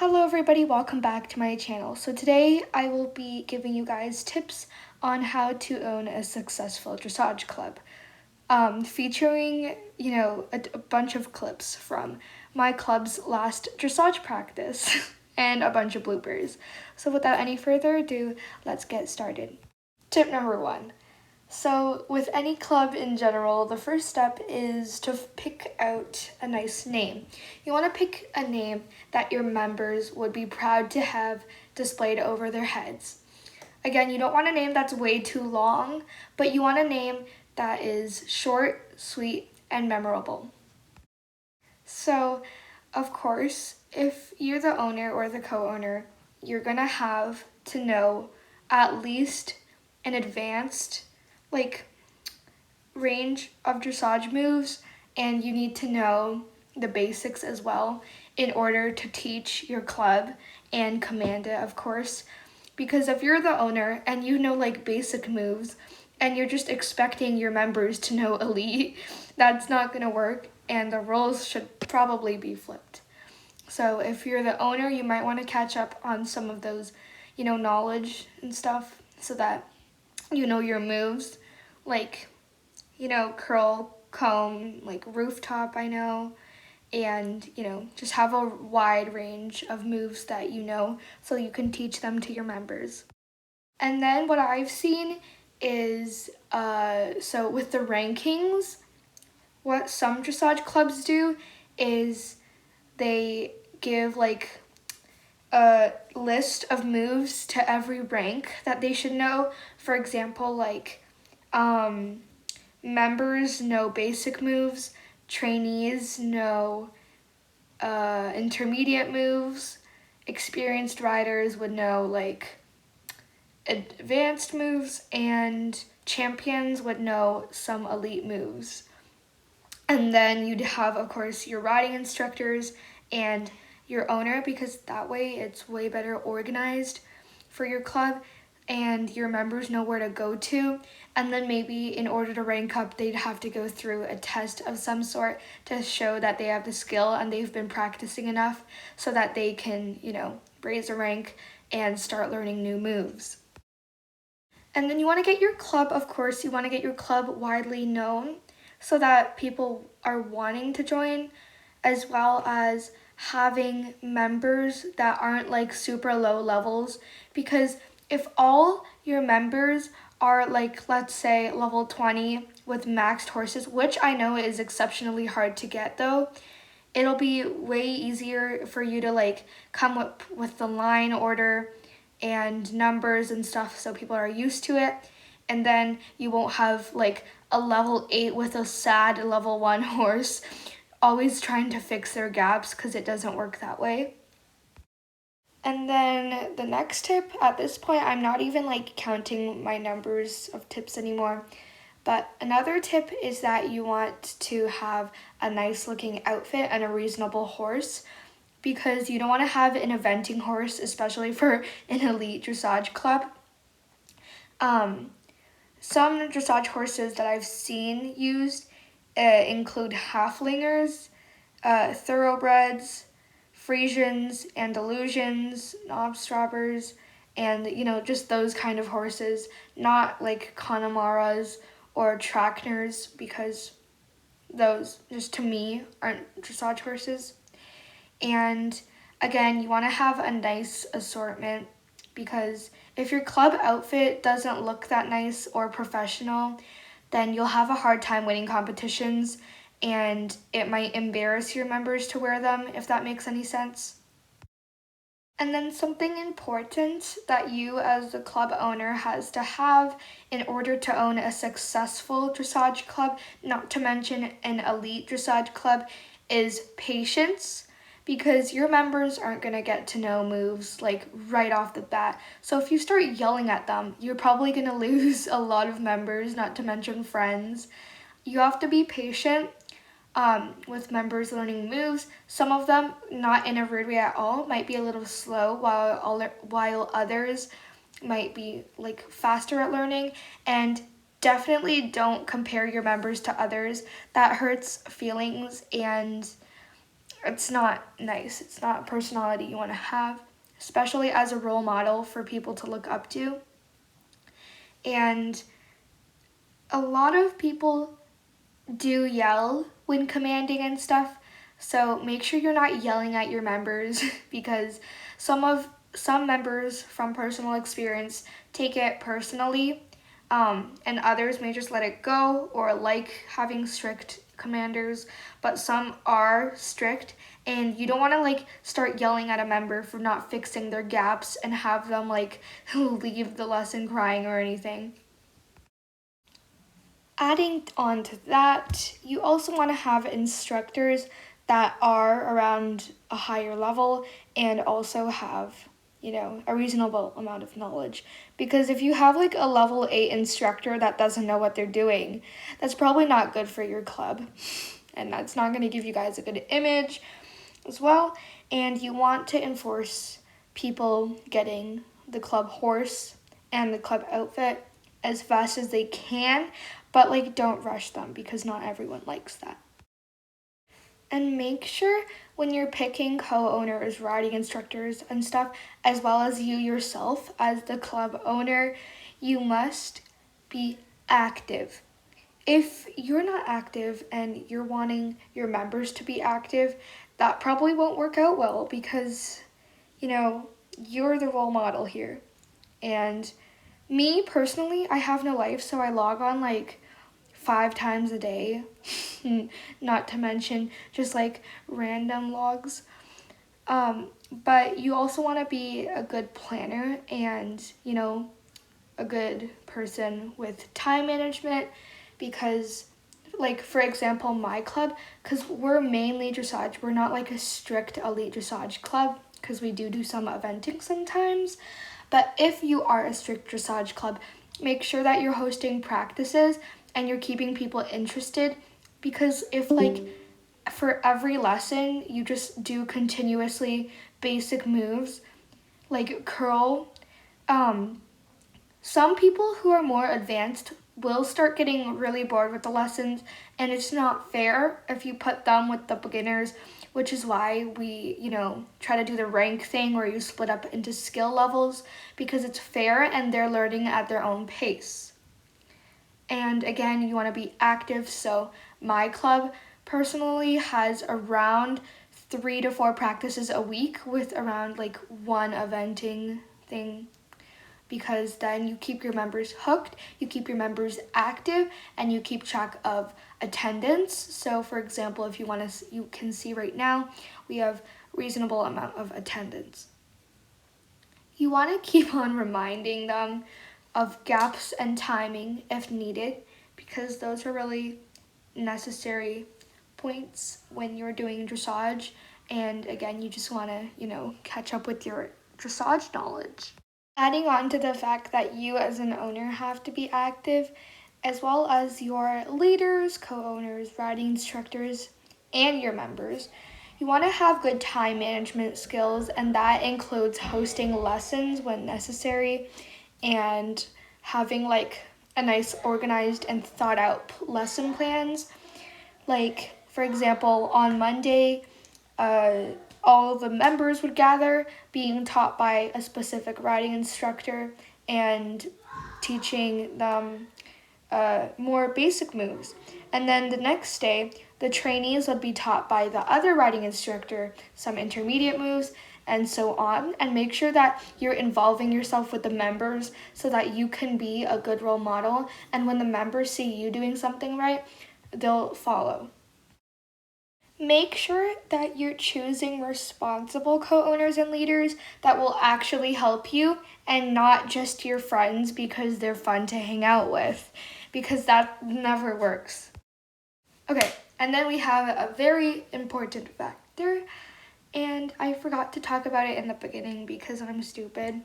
Hello everybody, welcome back to my channel. So today I will be giving you guys tips on how to own a successful dressage club, featuring, a bunch of clips from my club's last dressage practice and a bunch of bloopers. So without any further ado, let's get started. Tip number 1. So with any club in general, the first step is to pick out a nice name. You want to pick a name that your members would be proud to have displayed over their heads. Again, you don't want a name that's way too long, but you want a name that is short, sweet, and memorable. So, of course, if you're the owner or the co-owner, you're gonna have to know at least an advanced range of dressage moves, and you need to know the basics as well in order to teach your club and command it, of course. Because if you're the owner and you know basic moves and you're just expecting your members to know elite, that's not gonna work, and the roles should probably be flipped. So if you're the owner, you might want to catch up on some of those, knowledge and stuff so that you know your moves, curl, comb, rooftop, I know, and, just have a wide range of moves that you know so you can teach them to your members. And then what I've seen is, so with the rankings, what some dressage clubs do is they give a list of moves to every rank that they should know. For example, members know basic moves, trainees know intermediate moves, experienced riders would know advanced moves, and champions would know some elite moves. And then you'd have, of course, your riding instructors and your owner, because that way it's way better organized for your club and your members know where to go to. And then maybe in order to rank up, they'd have to go through a test of some sort to show that they have the skill and they've been practicing enough so that they can, raise a rank and start learning new moves. And then you want to get your club, of course, you want to get your club widely known so that people are wanting to join, as well as having members that aren't super low levels. Because if all your members are let's say level 20 with maxed horses, which I know is exceptionally hard to get though, it'll be way easier for you to come up with the line order and numbers and stuff so people are used to it. And then you won't have a level 8 with a sad level 1 horse always trying to fix their gaps, because it doesn't work that way. And then the next tip, at this point, I'm not even counting my numbers of tips anymore. But another tip is that you want to have a nice looking outfit and a reasonable horse, because you don't want to have an eventing horse, especially for an elite dressage club. Some dressage horses that I've seen used include halflingers, thoroughbreds, Friesians, Andalusians, Knobstrappers, and just those kind of horses, not Connemara's or Trackners, because those just to me aren't dressage horses. And again, you want to have a nice assortment, because if your club outfit doesn't look that nice or professional, then you'll have a hard time winning competitions, and it might embarrass your members to wear them, if that makes any sense. And then something important that you as the club owner has to have in order to own a successful dressage club, not to mention an elite dressage club, is patience. Because your members aren't going to get to know moves right off the bat. So if you start yelling at them, you're probably going to lose a lot of members, not to mention friends. You have to be patient with members learning moves. Some of them, not in a rude way at all, might be a little slow, while others might be faster at learning. And definitely don't compare your members to others. That hurts feelings, and it's not nice. It's not a personality you want to have, especially as a role model for people to look up to. And a lot of people do yell when commanding and stuff, so make sure you're not yelling at your members because some members from personal experience take it personally, and others may just let it go or like having strict commanders, but some are strict, and you don't want to like start yelling at a member for not fixing their gaps and have them like leave the lesson crying or anything. Adding on to that, you also want to have instructors that are around a higher level and also have, a reasonable amount of knowledge. Because if you have like a level 8 instructor that doesn't know what they're doing, that's probably not good for your club. And that's not going to give you guys a good image as well. And you want to enforce people getting the club horse and the club outfit as fast as they can, but like don't rush them because not everyone likes that. And make sure when you're picking co-owners, riding instructors and stuff, as well as you yourself as the club owner, you must be active. If you're not active and you're wanting your members to be active, that probably won't work out well because, you're the role model here. And me personally, I have no life, so I log on like 5 times a day, not to mention just like random logs. But you also want to be a good planner and, a good person with time management because, like, for example, my club, because we're mainly dressage, we're not like a strict elite dressage club because we do some eventing sometimes. But if you are a strict dressage club, make sure that you're hosting practices and you're keeping people interested, because if like for every lesson you just do continuously basic moves like curl, some people who are more advanced will start getting really bored with the lessons, and it's not fair if you put them with the beginners, which is why we, try to do the rank thing where you split up into skill levels because it's fair and they're learning at their own pace. And again, you want to be active, so my club personally has around 3 to 4 practices a week with around like one eventing thing, because then you keep your members hooked, you keep your members active, and you keep track of attendance. So for example, if you can see right now, we have reasonable amount of attendance. You want to keep on reminding them of gaps and timing if needed, because those are really necessary points when you're doing dressage. And again, you just want to, catch up with your dressage knowledge. Adding on to the fact that you as an owner have to be active, as well as your leaders, co-owners, riding instructors, and your members, you want to have good time management skills, and that includes hosting lessons when necessary and having like a nice organized and thought out lesson plans. Like, for example, on Monday, all the members would gather, being taught by a specific riding instructor and teaching them more basic moves. And then the next day, the trainees would be taught by the other riding instructor some intermediate moves and so on. And make sure that you're involving yourself with the members so that you can be a good role model. And when the members see you doing something right, they'll follow. Make sure that you're choosing responsible co-owners and leaders that will actually help you and not just your friends because they're fun to hang out with, because that never works. Okay, and then we have a very important factor, and I forgot to talk about it in the beginning because I'm stupid.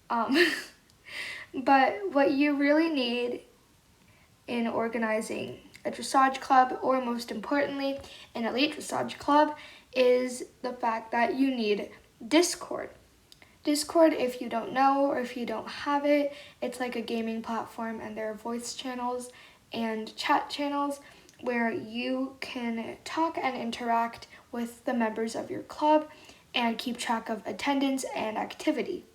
But what you really need in organizing a dressage club, or most importantly, an elite dressage club, is the fact that you need Discord. Discord, if you don't know or if you don't have it, it's like a gaming platform, and there are voice channels and chat channels where you can talk and interact with the members of your club and keep track of attendance and activity.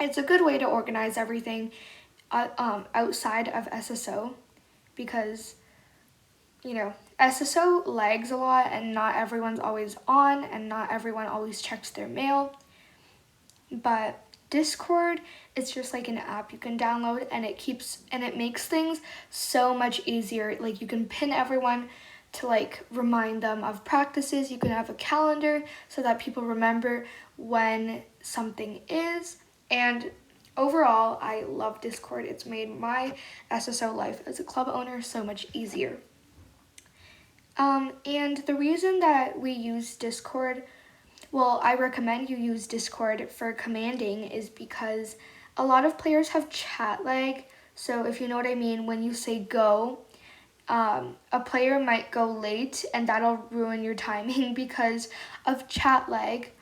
It's a good way to organize everything outside of SSO because, SSO lags a lot and not everyone's always on and not everyone always checks their mail. But Discord is just like an app you can download, and it makes things so much easier. Like, you can pin everyone to remind them of practices. You can have a calendar so that people remember when something is. And overall, I love Discord. It's made my SSO life as a club owner so much easier. And the reason that we use Discord, I recommend you use Discord for commanding, is because a lot of players have chat lag. So if you know what I mean, when you say go, a player might go late and that'll ruin your timing because of chat lag.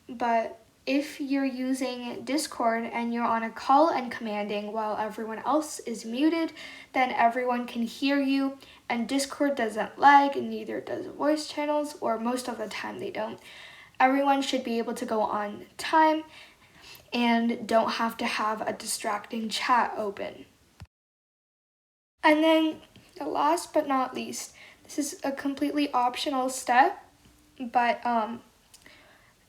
But if you're using Discord and you're on a call and commanding while everyone else is muted, then everyone can hear you, and Discord doesn't lag, and neither does voice channels, or most of the time they don't. Everyone should be able to go on time and don't have to have a distracting chat open. And then, last but not least, this is a completely optional step, but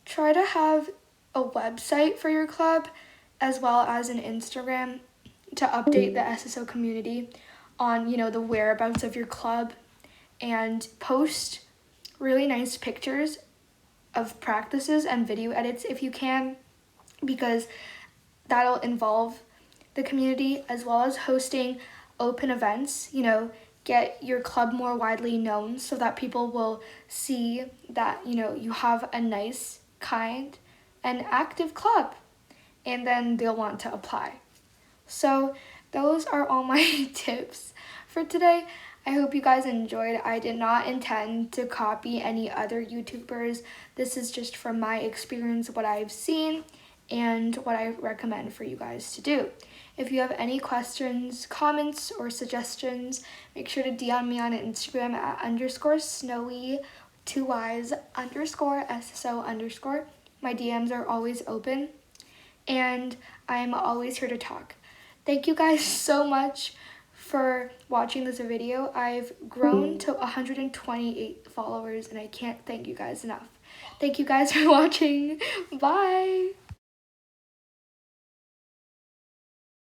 try to have a website for your club as well as an Instagram to update the SSO community on, the whereabouts of your club, and post really nice pictures of practices and video edits if you can, because that'll involve the community, as well as hosting open events, get your club more widely known so that people will see that, you have a nice, kind, and active club, and then they'll want to apply. So those are all my tips for today. I hope you guys enjoyed. I did not intend to copy any other YouTubers. This is just from my experience, what I've seen, and what I recommend for you guys to do. If you have any questions, comments, or suggestions, make sure to DM me on Instagram at _snowy, 2 Ys, _SSO_. My DMs are always open, and I'm always here to talk. Thank you guys so much for watching this video. I've grown to 128 followers, and I can't thank you guys enough. Thank you guys for watching. Bye!